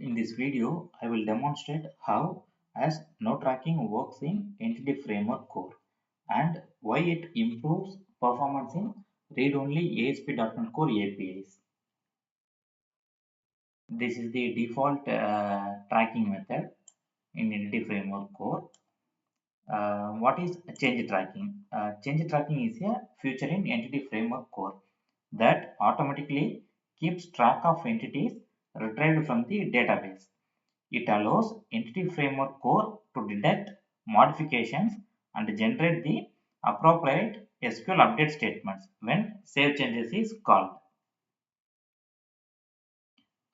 In this video, I will demonstrate how AsNoTracking works in Entity Framework Core and why it improves performance in read-only ASP.NET Core APIs. This is the default tracking method in Entity Framework Core. What is change tracking? Change tracking is a feature in Entity Framework Core that automatically keeps track of entities retrieved from the database. It allows Entity Framework Core to detect modifications and generate the appropriate SQL update statements when save changes is called.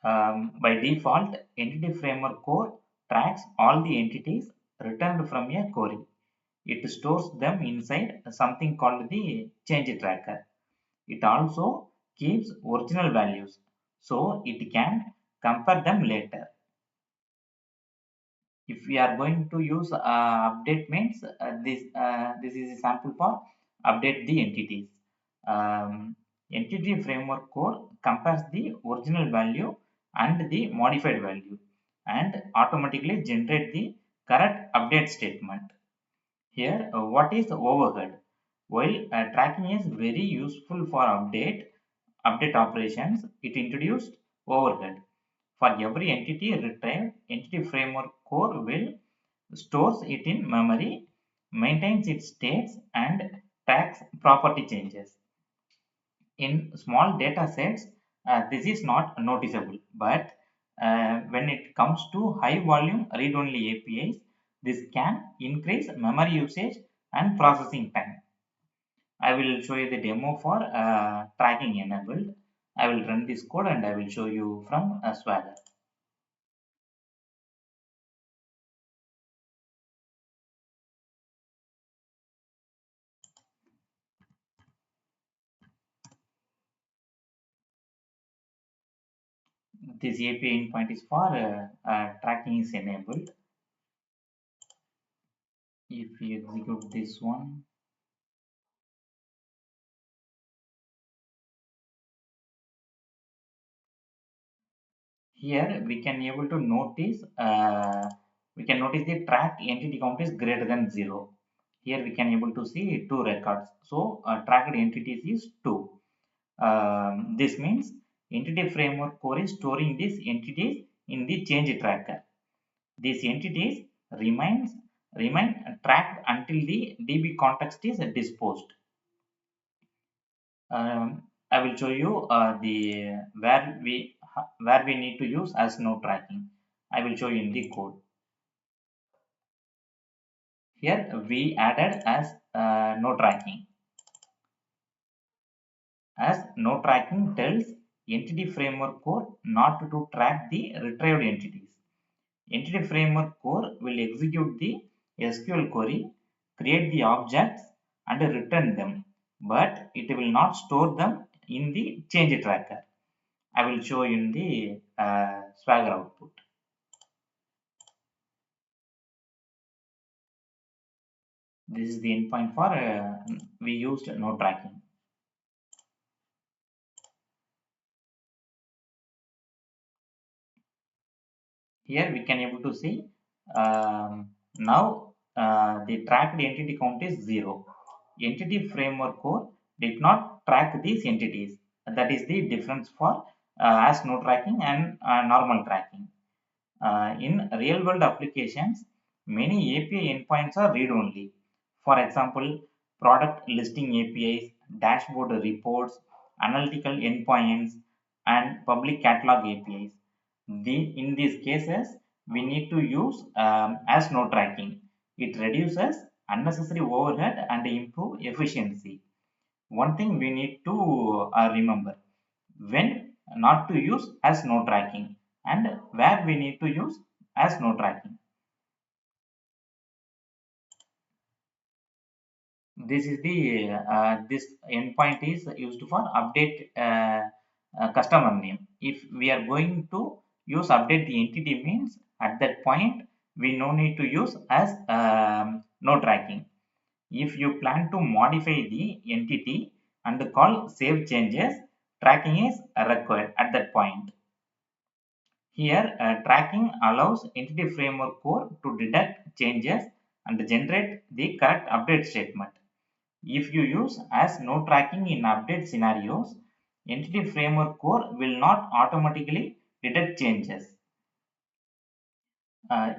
By default, Entity Framework Core tracks all the entities returned from a query. It stores them inside something called the change tracker. It also keeps original values so it can compare them later. If we are going to use update means this is a sample for update the entities. Entity framework core compares the original value and the modified value and automatically generate the correct update statement. Here what is overhead? While tracking is very useful for update operations, it introduced overhead. For every entity retrieved, Entity Framework Core will stores it in memory, maintains its states, and tracks property changes. In small data sets, this is not noticeable, but when it comes to high volume read-only APIs, this can increase memory usage and processing time. I will show you the demo for tracking enabled. I will run this code and I will show you from Swagger. This API endpoint is for tracking is enabled. If we execute this one, here we can able to notice the tracked entity count is greater than 0. Here we can able to see 2 records. So tracked entities is 2. This means entity framework core is storing these entities in the change tracker. These entities remain tracked until the DB context is disposed. I will show you the where we need to use AsNoTracking. I will show you in the code. Here we added as no tracking. As no tracking tells Entity Framework Core not to track the retrieved entities. Entity Framework Core will execute the SQL query, create the objects, and return them, but it will not store them in the change tracker. I will show you in the Swagger output. This is the endpoint for we used no tracking. Here we can able to see now the tracked entity count is 0. Entity Framework Core did not track these entities. That is the difference for AsNoTracking and normal tracking. In real-world applications, many API endpoints are read-only. For example, product listing APIs, dashboard reports, analytical endpoints, and public catalog APIs. In these cases, we need to use AsNoTracking. It reduces unnecessary overhead and improve efficiency. One thing we need to remember when not to use AsNoTracking and where we need to use AsNoTracking. This is the this endpoint is used for update customer name. If we are going to use update the entity means at that point we no need to use as no tracking. If you plan to modify the entity and call save changes, tracking is required at that point. Here, tracking allows Entity Framework Core to detect changes and generate the correct update statement. If you use AsNoTracking in update scenarios, Entity Framework Core will not automatically detect changes.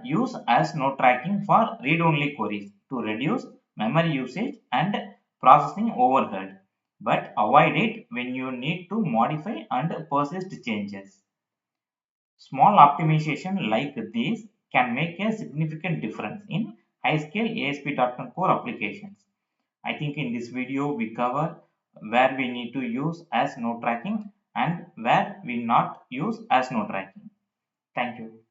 Use AsNoTracking for read-only queries to reduce memory usage and processing overhead, but avoid it when you need to modify and persist changes. Small optimization like these can make a significant difference in high-scale ASP.NET Core applications. I think in this video we cover where we need to use AsNoTracking and where we not use AsNoTracking. Thank you.